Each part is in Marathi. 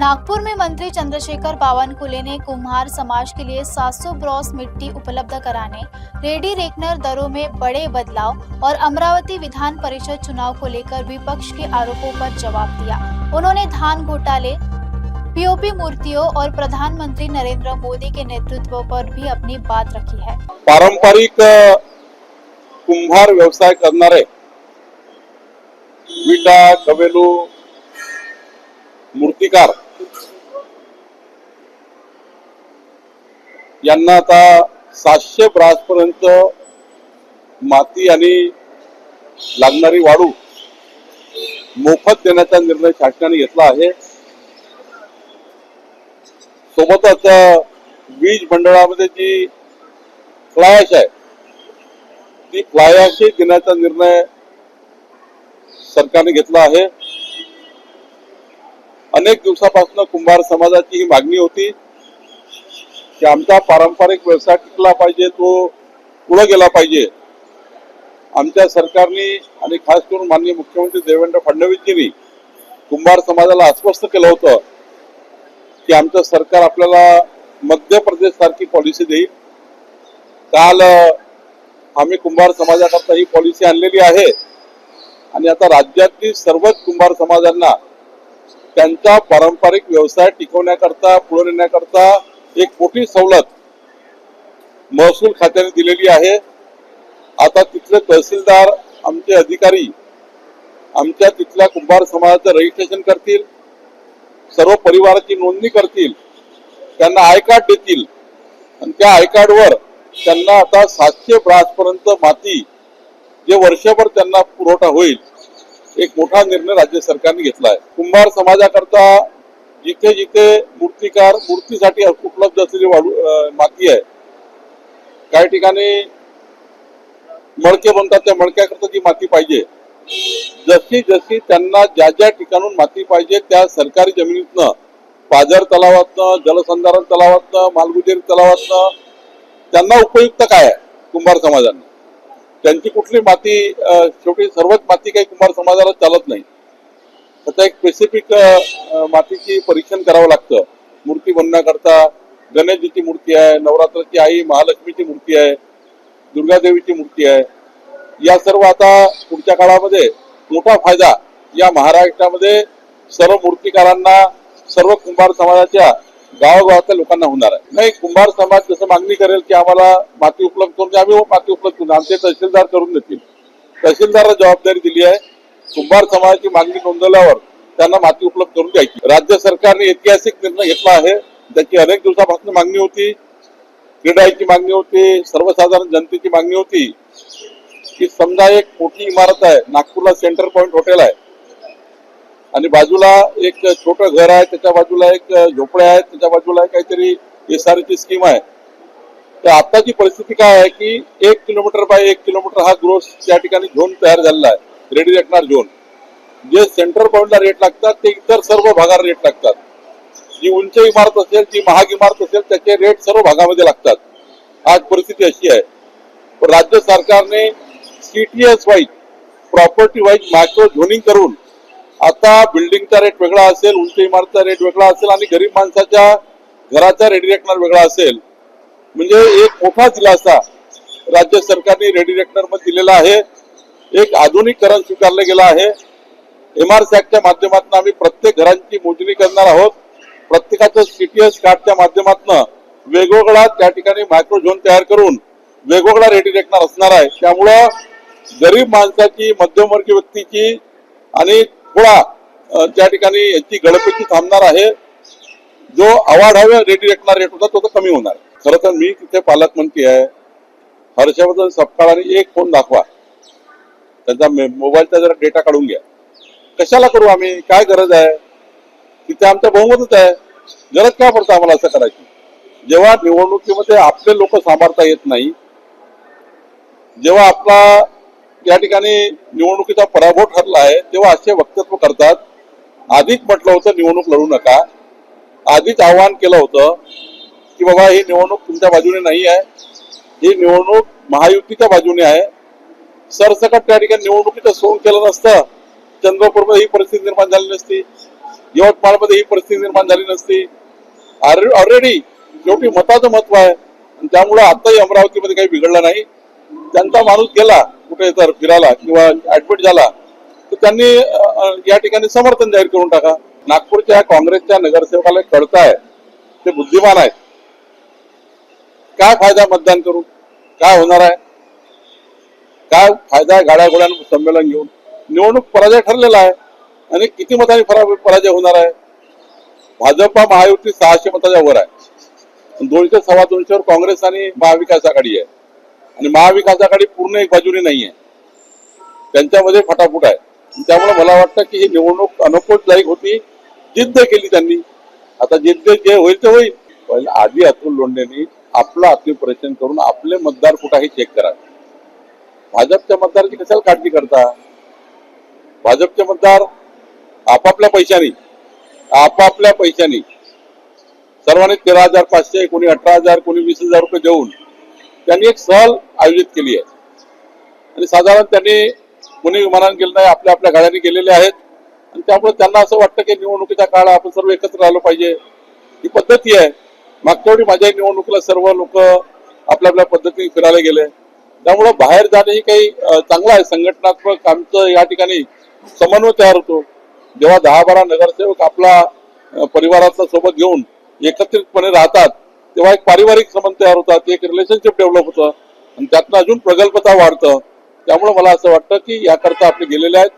नागपुर में मंत्री चंद्रशेखर बावनकुले ने कुम्हार समाज के लिए 700 ब्रॉस मिट्टी उपलब्ध कराने, रेडी रेकनर दरों में बड़े बदलाव और अमरावती विधान परिषद चुनाव को लेकर विपक्ष के आरोपों पर जवाब दिया। उन्होंने धान घोटाले, पीओपी मूर्तियों और प्रधानमंत्री नरेंद्र मोदी के नेतृत्व पर भी अपनी बात रखी है। पारंपरिक कुंभार व्यवसाय करणारे विटा, कवेलू, मूर्तिकार यांना आता 700 ब्रास पर्यंत माती आणि लागणारी वाळू मोफत देण्याचा निर्णय शासनाने घेतला आहे। सोबतच वीज मंडळामध्ये जी फ्लाय ॲश आहे ती फ्लाय ॲश देण्याचा निर्णय सरकारने घेतला आहे। अनेक दिवसापासून कुंभार समाजाची ही मागणी होती की आमचा पारंपरिक व्यवसाय टिकला पाहिजे, तो पुढे गेला पाहिजे। आमच्या सरकारने आणि खास करून माननीय मुख्यमंत्री देवेंद्र फडणवीसजींनी कुंभार समाजाला आश्वस्त केलं होतं की आमचं सरकार आपल्याला मध्य प्रदेश सारखी पॉलिसी देईल। काल आम्ही कुंभार समाजाकरता ही पॉलिसी आणलेली आहे आणि आता राज्यातील सर्वच कुंभार समाजांना त्यांचा पारंपरिक व्यवसाय टिकवण्याकरता, पुढे नेण्याकरता एक मोठी सवलत महसूल खात्याने दिलेली आहे। आता तिथले तहसीलदार, आमचे अधिकारी आमच्या तिथल्या कुंभार समाजाचं रजिस्ट्रेशन करतील, सर्व परिवाराची नोंदणी करतील, त्यांना आय कार्ड देतील आणि त्या आय कार्डवर त्यांना आता 700 ब्रास पर्यंत माती जे वर्षभर त्यांना पुरवठा होईल, एक मोठा निर्णय राज्य सरकारने घेतला आहे। कुंभार समाजाकरता जिथे जिथे मूर्तिकार मूर्तीसाठी उपलब्ध असलेली माती आहे, काही ठिकाणी मडके बनतात, त्या मडक्याकरता जी माती पाहिजे, जशी जशी त्यांना ज्या ज्या ठिकाणून माती पाहिजे त्या सरकारी जमिनीतनं, पाझर तलावातनं, जलसंधारण तलावातनं, मालगुजेरी तलावातनं त्यांना उपयुक्त काय आहे कुंभार समाजांना, त्यांची कुठली माती, शेवटी सर्वच माती काही कुंभार समाजाला चालत नाही। त्याचा एक स्पेसिफिक मातीची परीक्षण करावं लागतं। मूर्ती बनवण्याकरता गणेशजीची मूर्ती आहे, नवरात्राची आई महालक्ष्मीची मूर्ती आहे, दुर्गादेवीची मूर्ती आहे। या सर्व आता पुढच्या काळामध्ये मोठा फायदा या महाराष्ट्रामध्ये सर्व मूर्तिकारांना, सर्व कुंभार समाजाच्या गावागावातल्या लोकांना होणार आहे। नाही, कुंभार समाज जसं मागणी करेल की आम्हाला माती उपलब्ध करून, आम्ही माती उपलब्ध करून, आमचे तहसीलदार करून देतील। तहसीलदाराला जबाबदारी दिली आहे, कुंभार समाजाची मागणी नोंदवल्यावर त्यांना माती उपलब्ध करून द्यायची। राज्य सरकारने ऐतिहासिक निर्णय घेतला आहे, त्याची अनेक दिवसापासून मागणी होती, क्रीडाची मागणी होती, सर्वसाधारण जनतेची मागणी होती की समजा एक मोठी इमारत आहे, नागपूरला सेंटर पॉइंट हॉटेल आहे आणि बाजूला एक छोटं घर आहे, त्याच्या बाजूला एक झोपड्या आहेत, त्याच्या बाजूला काहीतरी एसआरची स्कीम आहे। तर आताची परिस्थिती काय आहे की 1 किलोमीटर बाय 1 किलोमीटर हा ग्रोस त्या ठिकाणी झोन तयार झालेला आहे, रेडी रेकनर झोन। जे सेंटर पॉइंटला रेट लागतात ते इतर सर्व भागाला रेट लागतात। जी उंच इमारत असेल, जी महाग इमारत असेल, त्याचे रेट सर्व भागामध्ये लागतात। आज परिस्थिती अशी आहे। राज्य सरकारने CTS wise, property wise micro zoning करून आता बिल्डिंगचा रेट वेगळा असेल, उंच इमारतीचा रेट वेगळा असेल आणि गरीब माणसाच्या घराचा रेडी रेकनर वेगळा असेल। म्हणजे एक मोठा दिलासा राज्य सरकारने रेडी रेकनर मध्ये दिलेला आहे। एक आधुनिकीकरण स्वीकारलं गेलं आहे। एमआरसी ऍक्टच्या माध्यमातून आम्ही प्रत्येक घरांची मोजणी करणार आहोत। प्रत्येकाचं सीटीएस कार्डच्या माध्यमातून वेगवेगळा त्या ठिकाणी मायक्रो झोन तयार करून वेगवेगळा रेडी रेकनर असणार आहे। त्यामुळं गरीब माणसाची, मध्यमवर्गीय व्यक्तीची आणि थोडा त्या ठिकाणी याची गळपेची थांबणार आहे। जो अवाढव्य रेडी रेकनर रेट होता तो तर कमी होणार। खरं तर मी तिथे पालकमंत्री आहे, हर्षवर्धन सपकाळांनी एक फोन दाखवा, त्यांचा मोबाईलचा जरा डेटा काढून घ्या। कशाला करू आम्ही, काय गरज आहे? तिथे आमचं बहुमतच आहे, गरज काय पडतं आम्हाला असं करायची? जेव्हा निवडणुकीमध्ये आपले लोक सांभाळता येत नाही, जेव्हा आपला या ठिकाणी निवडणुकीचा पराभव ठरला आहे, तेव्हा असे वक्तव्य करतात। आधीच म्हटलं होतं निवडणूक लढू नका, आधीच आवाहन केलं होतं की बाबा ही निवडणूक तुमच्या बाजूने नाही आहे, ही निवडणूक महायुतीच्या बाजूने आहे। सरसकट त्या ठिकाणी निवडणुकीचं सोंग केलं नसतं, चंद्रपूरमध्ये ही परिस्थिती निर्माण झाली नसती। यवतमाळमध्ये ही परिस्थिती निर्माण झाली नसती. ऑलरेडी शेवटी मताचं महत्व आहे आणि त्यामुळे आताही अमरावतीमध्ये काही बिघडलं नाही. त्यांचा माणूस गेला कुठे तर फिरायला किंवा ऍडमिट झाला तर त्यांनी या ठिकाणी समर्थन जाहीर करून टाका. नागपूरच्या काँग्रेसच्या नगरसेवकाला कळताय ते बुद्धिमान आहेत. काय फायदा मतदान करून, काय होणार आहे, काय फायदा आहे गाड्या घोड्यांना संमेलन घेऊन. निवडणूक पराजय ठरलेला आहे आणि किती मतांनी पराजय होणार आहे. भाजपा महायुती 600 मताच्या वर आहे. 200 सव्वा 200 वर काँग्रेस आणि महाविकास आघाडी आहे आणि महाविकास आघाडी पूर्ण एक बाजूने नाही आहे, त्यांच्यामध्ये फटाफूट आहे. त्यामुळे मला वाटतं की ही निवडणूक अनपेक्षित होती. जिद्द केली त्यांनी, आता जिद्द जे होईल ते होईल. पण आधी अतुल लोंढेंनी आपलं आत्मपरीक्षण करून आपले मतदार कुठेही चेक करा. भाजपच्या मतदाराची कशाला काळजी करता. भाजपचे मतदार आपापल्या पैशाने सर्वांनी 13,500, कोणी 18,000, कोणी 20,000 रुपये देऊन त्यांनी एक सहल आयोजित केली आहे आणि साधारण त्यांनी कोणी विमानाने गेलं नाही, आपल्या गाड्यांनी गेलेले आहेत आणि त्यामुळे त्यांना असं वाटतं की निवडणुकीचा काळ आपण सर्व एकत्र राहिलो पाहिजे. ही पद्धती आहे. मागच्या वेळी माझ्या निवडणुकीला सर्व लोक आपल्या पद्धतीने फिरायला गेले. त्यामुळे बाहेर जाणे ही काही चांगलं आहे. संघटनात्मक आमचं या ठिकाणी समन्वय तयार होतो. जेव्हा 10-12 नगरसेवक आपला परिवाराचा सोबत घेऊन एकत्रितपणे राहतात तेव्हा एक पारिवारिक संबंध तयार होतात, एक रिलेशनशिप डेव्हलप होतं आणि त्यातनं अजून प्रगल्भता वाढतं. त्यामुळे मला असं वाटतं की याकरता आपले गेलेले आहेत,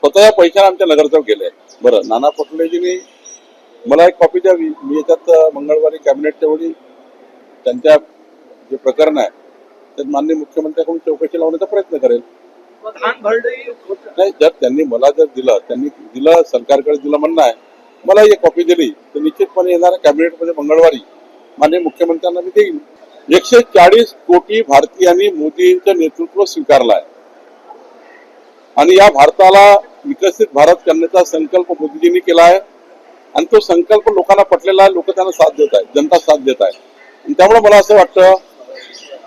स्वतःच्या पैशाने आमच्या नगरसेवक गेले आहेत. बरं, नाना पटोलेजींनी मला एक कॉपी द्यावी. मी याच्यात मंगळवारी कॅबिनेटच्या वेळी त्यांच्या जे प्रकरण आहे त्यात माननीय मुख्यमंत्र्यांकडून चौकशी लावण्याचा प्रयत्न करेल. नाही, जर त्यांनी मला दिलं सरकारकडे दिलं म्हणणं आहे, मला एक कॉपी दिली तर निश्चितपणे येणाऱ्या कॅबिनेटमध्ये मंगळवारी माननीय मुख्यमंत्र्यांना मी देईन. 140 कोटी भारतीयांनी मोदींचं नेतृत्व स्वीकारलं आहे आणि या भारताला विकसित भारत करण्याचा संकल्प मोदीजींनी केला आहे आणि तो संकल्प लोकांना पटलेला आहे. लोक त्यांना साथ देत आहेत, जनता साथ देत आहे. त्यामुळे मला असं वाटतं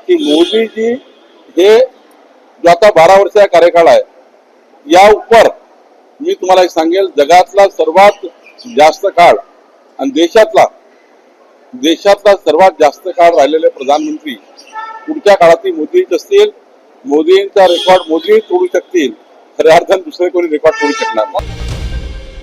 की मोदीजी हे जो आता 12 वर्षाचा कार्यकाळ आहे या उपर मी तुम्हाला एक सांगेल, जगातला सर्वात जास्त काळ आणि देशातला सर्वात जास्त काळ राहिलेले प्रधानमंत्री पुढच्या काळातही मोदीच असतील. मोदींचा रेकॉर्ड मोदी तोडू शकतील, खऱ्या अर्थाने दुसरे कोणी रेकॉर्ड तोडू शकणार नाही.